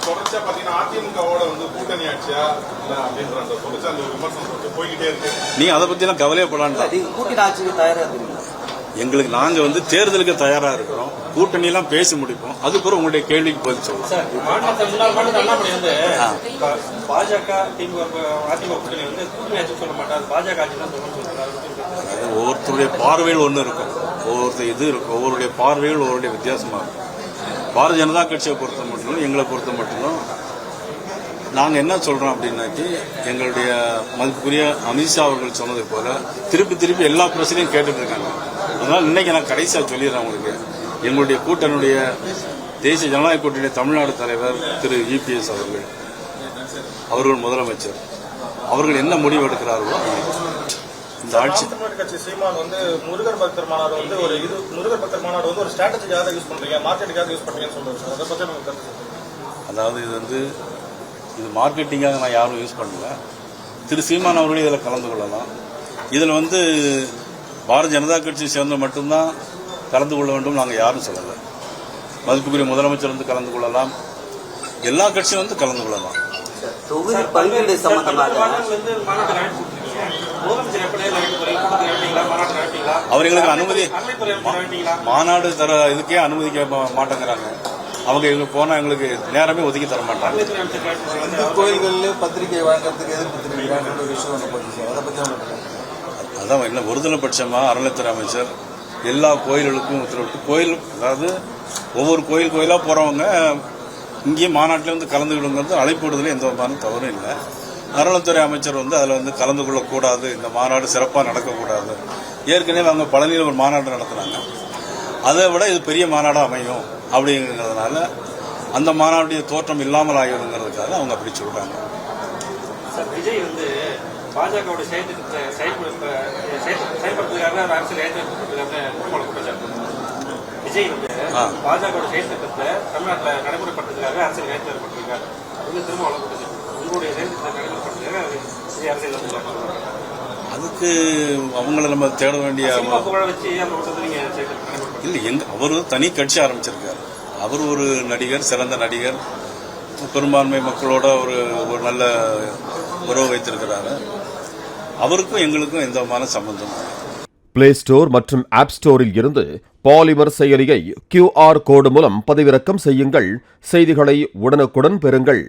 தொடர்ச்சியா பாத்தீங்கன்னா அதிமுகவோட கூட்டணி ஆட்சியா அப்படின்ற அந்த தொடர்ச்சி அந்த விமர்சனம் போய்கிட்டே இருக்கு. நீ அதை பத்தி எல்லாம் கவலையப்படான்னு கூட்டணி ஆட்சிக்கு தயாரா இருக்கீங்க? எங்களுக்கு நாங்க தேர்தலுக்கு தயாரா இருக்கிறோம். கூட்டணி எல்லாம் பேசி முடிப்போம். அதுக்கப்புறம் உங்களுடைய கேள்விக்கு பதில் சொல்லுவோம். பாஜக அதிமுக கூட்டணி கூட்டணி ஆட்சி சொல்ல மாட்டாங்க, பாஜக ஆட்சி தான் சொல்லுவாங்க. ஒவ்வொருத்தருடைய பார்வையில் ஒன்று இருக்கும், ஒவ்வொருத்தர் இது இருக்கும், ஒவ்வொருடைய பார்வையில் ஒவ்வொருடைய வித்தியாசமா இருக்கும். பாரதிய ஜனதா கட்சியை பொறுத்த மட்டும் எங்களை பொறுத்த மட்டும் நாங்கள் என்ன சொல்றோம் அப்படின்னாக்கி, எங்களுடைய மதிப்புக்குரிய அமித்ஷா அவர்கள் சொன்னதை போல திருப்பி எல்லா பிரச்சனையும் கேட்டுட்டு இருக்காங்க. அதனால இன்னைக்கு நான் கடைசியா சொல்லிடுறேன் உங்களுக்கு, எங்களுடைய கூட்டணியுடைய தேசிய ஜனநாயக கூட்டணி தமிழ்நாடு தலைவர் திரு EPS அவர்கள் முதலமைச்சர் அவர்கள் என்ன முடிவு எடுக்கிறார்களோ இந்த ஆட்சி. கட்சி சீமான் முருகர் பக்தர் மாநாடு முருகர் பக்தர் மாநாடு ஒரு ஸ்ட்ராட்டஜிக்காக யூஸ் பண்றீங்க, மார்க்கெட்டுக்காக யூஸ் பண்றீங்கன்னு சொல்றாங்க. அதை பத்தி அதாவது இது மார்க்கெட்டிங்காக நான் யாரும் யூஸ் பண்ணல. திரு சீமான் அவர்களே இதில் கலந்து கொள்ளலாம். இதில் பாரதிய ஜனதா கட்சியை சேர்ந்த மட்டும்தான் கலந்து கொள்ள வேண்டும் நாங்கள் யாரும் சொல்லலை. மதிப்புக்குரிய முதலமைச்சர் கலந்து கொள்ளலாம், எல்லா கட்சியும் கலந்து கொள்ளலாம். அவர்களுக்கு அனுமதி மாநாடு தர இதுக்கே அனுமதிக்க மாட்டேங்கிறாங்க. அவங்க எங்களுக்கு போனா எங்களுக்கு நேரமே ஒதுக்கி தர மாட்டாங்க. கோயில்களில் பத்திரிகை வழங்குறதுக்கு எதிர்ப்பு தெரிவிக்கிறாங்க ஒரு விஷயம் ஒன்று போச்சு. அதை பற்றி அதான் என்ன ஒருதலைபட்சமா அறநிலையத்துறை அமைச்சர் எல்லா கோயில்களுக்கும் உத்தரவிட்டு, கோயில் அதாவது ஒவ்வொரு கோயிலா போறவங்க இங்கேயும் மாநாட்டில் கலந்துக்கிடுங்கிறது அழைப்பு விடுதல எந்த விதமான தவறும் இல்லை. அறநிலையத்துறை அமைச்சர் அதில் கலந்து கொள்ளக்கூடாது, இந்த மாநாடு சிறப்பாக நடக்கக்கூடாது. ஏற்கனவே அவங்க பழனியில் ஒரு மாநாடு நடத்துனாங்க, அதை விட இது பெரிய மாநாடாக அமையும் அப்படிங்கிறதுனால அந்த மாநாடுடைய தோற்றம் இல்லாமல் ஆகிடுங்கிறதுக்காக அவங்க அப்படி சொல்றாங்க. விஜய் பாஜகவோட செயல்படுத்துறதுக்காக அரசியல் ஏற்படுத்துறதுக்காக விஜய் பாஜகவோட செயல்திட்டத்தை தமிழ்நாட்டில் நடைமுறைப்படுத்துறதுக்காக அரசியல் ஏற்படுத்திருக்காரு. திரும்ப வளர்ப்பு உங்களுடைய செயல்திட்டத்தை நடைமுறைப்படுத்துறதுக்காக விஜய் அரசியல் அதுக்கு அவங்கள நம்ம தேட வேண்டிய இல்லை. அவர் தனி கட்சி ஆரம்பிச்சிருக்காரு. அவர் ஒரு நடிகர், சிறந்த நடிகர், பெரும்பான்மை மக்களோட ஒரு நல்ல உறவு வைத்திருக்கிறாரு. அவருக்கும் எங்களுக்கும் எந்த விதமான சம்பந்தம். பிளே ஸ்டோர் மற்றும் ஆப் ஸ்டோரில் இருந்து பாலிமர் செயலியை QR கோடு மூலம் பதிவிறக்கம் செய்யுங்கள். செய்திகளை உடனுக்குடன் பெறுங்கள்.